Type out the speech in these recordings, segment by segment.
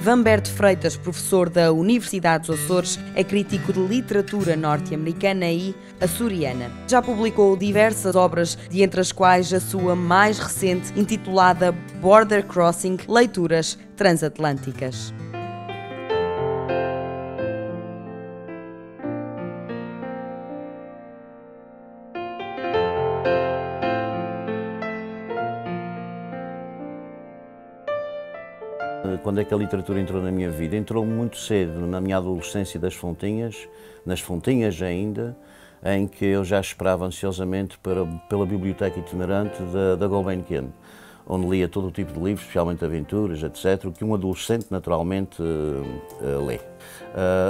Vamberto Freitas, professor da Universidade dos Açores, é crítico de literatura norte-americana e açoriana. Já publicou diversas obras, de entre as quais a sua mais recente, intitulada Border Crossing, Leituras Transatlânticas. Quando é que a literatura entrou na minha vida? Entrou muito cedo, na minha adolescência das Fontinhas, nas Fontinhas ainda, em que eu já esperava ansiosamente pela biblioteca itinerante da Gulbenkian, onde lia todo o tipo de livros, especialmente aventuras, etc., o que um adolescente naturalmente lê.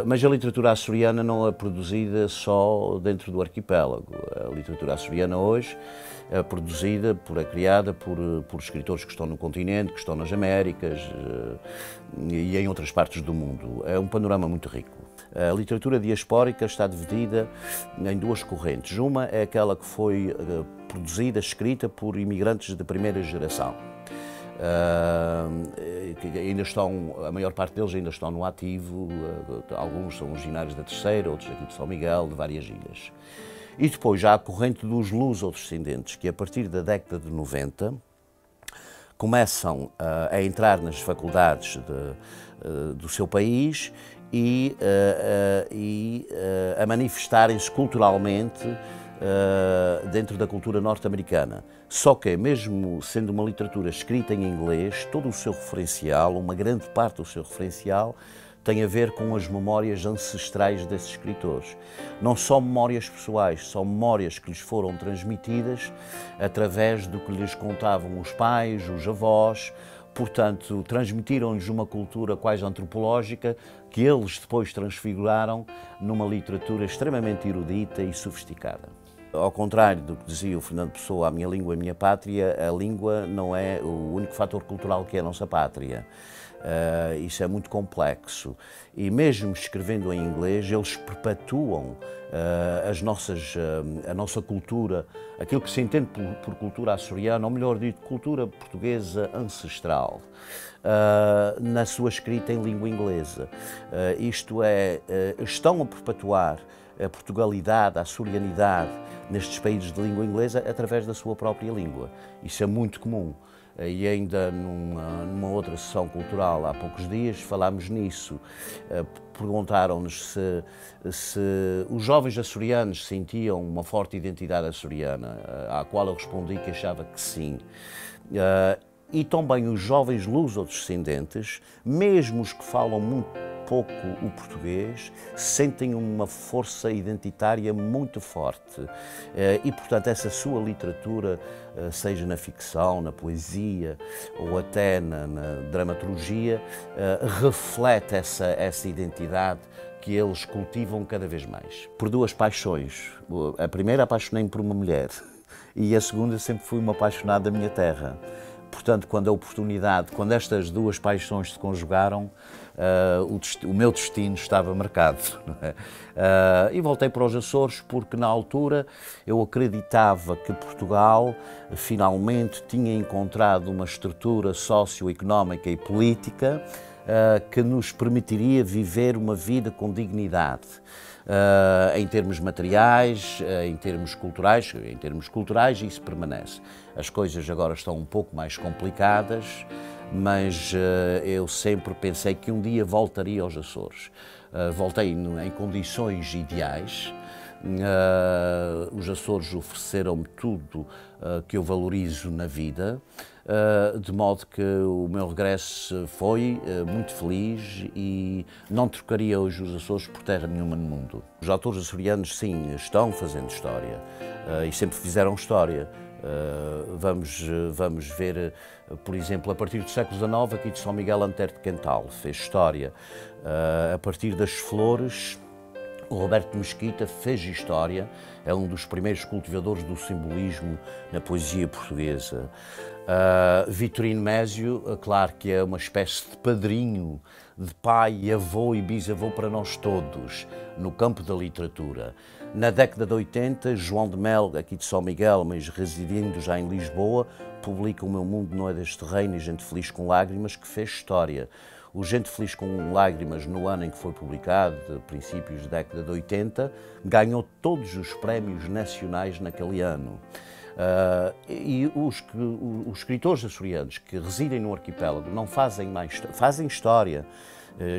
Mas a literatura açoriana não é produzida só dentro do arquipélago. A literatura açoriana hoje é produzida, criada por escritores que estão no continente, que estão nas Américas e em outras partes do mundo. É um panorama muito rico. A literatura diaspórica está dividida em duas correntes. Uma é aquela que foi produzida, escrita por imigrantes de primeira geração. Que ainda estão, a maior parte deles ainda estão no ativo, alguns são originários da Terceira, outros aqui de São Miguel, de várias ilhas. E depois já há a corrente dos luso-descendentes, que a partir da década de 90 começam a entrar nas faculdades do seu país e a manifestarem-se culturalmente dentro da cultura norte-americana. Só que, mesmo sendo uma literatura escrita em inglês, todo o seu referencial, uma grande parte do seu referencial, tem a ver com as memórias ancestrais desses escritores. Não só memórias pessoais, são memórias que lhes foram transmitidas através do que lhes contavam os pais, os avós. Portanto, transmitiram-lhes uma cultura quase antropológica que eles depois transfiguraram numa literatura extremamente erudita e sofisticada. Ao contrário do que dizia o Fernando Pessoa, a minha língua é a minha pátria, a língua não é o único fator cultural que é a nossa pátria. Isso é muito complexo e mesmo escrevendo em inglês eles perpetuam a nossa cultura, aquilo que se entende por cultura açoriana, ou melhor dito, cultura portuguesa ancestral, na sua escrita em língua inglesa. Isto é, estão a perpetuar a Portugalidade, a açorianidade nestes países de língua inglesa através da sua própria língua. Isso é muito comum. E ainda numa outra sessão cultural há poucos dias falámos nisso. Perguntaram-nos se os jovens açorianos sentiam uma forte identidade açoriana, à qual eu respondi que achava que sim. E também os jovens luso-descendentes, mesmo os que falam muito pouco o português, sentem uma força identitária muito forte. E, portanto, essa sua literatura, seja na ficção, na poesia ou até na dramaturgia, reflete essa identidade que eles cultivam cada vez mais. Por duas paixões. A primeira, apaixonei-me por uma mulher, e a segunda, sempre fui uma apaixonado da minha terra. Portanto, quando estas duas paixões se conjugaram, o meu destino estava marcado. Não é? E voltei para os Açores porque, na altura, eu acreditava que Portugal finalmente tinha encontrado uma estrutura socioeconómica e política que nos permitiria viver uma vida com dignidade. Em termos materiais, em termos culturais isso permanece. As coisas agora estão um pouco mais complicadas, mas eu sempre pensei que um dia voltaria aos Açores. Voltei em condições ideais. Os Açores ofereceram-me tudo que eu valorizo na vida, de modo que o meu regresso foi muito feliz e não trocaria hoje os Açores por terra nenhuma no mundo. Os autores açorianos, sim, estão fazendo história e sempre fizeram história. Vamos ver, por exemplo, a partir do século XIX, aqui de São Miguel Antero de Quental, fez história. A partir das flores, o Roberto Mesquita fez história, é um dos primeiros cultivadores do simbolismo na poesia portuguesa. Vitorino Mésio, claro que é uma espécie de padrinho, de pai, avô e bisavô para nós todos, no campo da literatura. Na década de 80, João de Mel, aqui de São Miguel, mas residindo já em Lisboa, publica O Meu Mundo Não É Deste Reino e Gente Feliz com Lágrimas, que fez história. O Gente Feliz com Lágrimas, no ano em que foi publicado, de princípios da década de 80, ganhou todos os prémios nacionais naquele ano. E os escritores açorianos que residem no arquipélago não fazem história,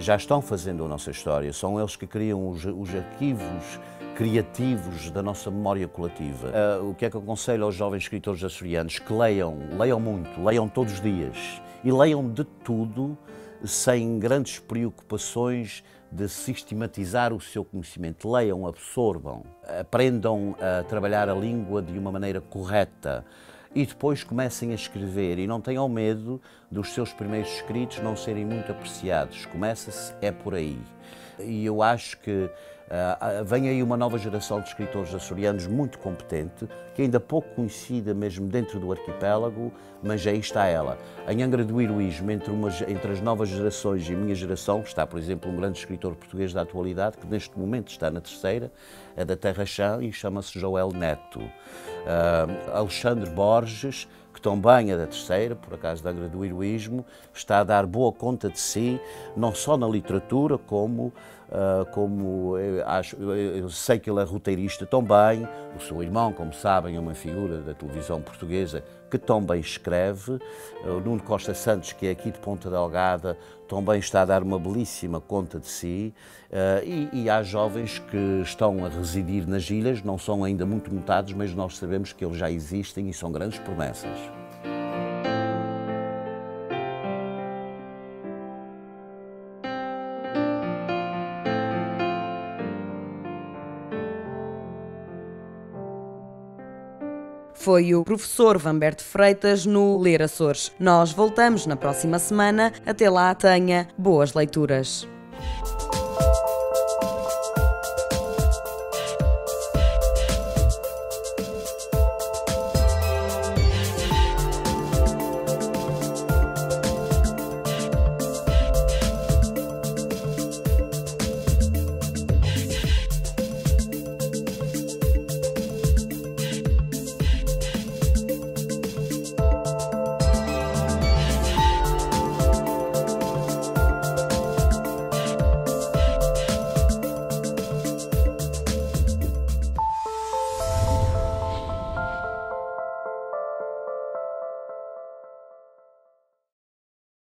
já estão fazendo a nossa história, são eles que criam os arquivos criativos da nossa memória coletiva. O que é que eu aconselho aos jovens escritores açorianos? Que leiam muito, leiam todos os dias e leiam de tudo, sem grandes preocupações de sistematizar o seu conhecimento. Leiam, absorvam, aprendam a trabalhar a língua de uma maneira correta e depois comecem a escrever e não tenham medo dos seus primeiros escritos não serem muito apreciados. Começa-se por aí. E eu acho que vem aí uma nova geração de escritores açorianos muito competente, que ainda pouco conhecida mesmo dentro do arquipélago, mas aí está ela. Em Angra do Heroísmo, entre as novas gerações e a minha geração, está, por exemplo, um grande escritor português da atualidade, que neste momento está na terceira, é da Terra Chã e chama-se Joel Neto. Alexandre Borges, que também é da terceira, por acaso da Angra do Heroísmo, está a dar boa conta de si, não só na literatura, como eu sei que ele é roteirista também. O seu irmão, como sabem, é uma figura da televisão portuguesa que também escreve. O Nuno Costa Santos, que é aqui de Ponta Delgada, também está a dar uma belíssima conta de si. E há jovens que estão a residir nas ilhas, não são ainda muito notados, mas nós sabemos que eles já existem e são grandes promessas. Foi o professor Vamberto Freitas no Ler Açores. Nós voltamos na próxima semana. Até lá, tenha boas leituras.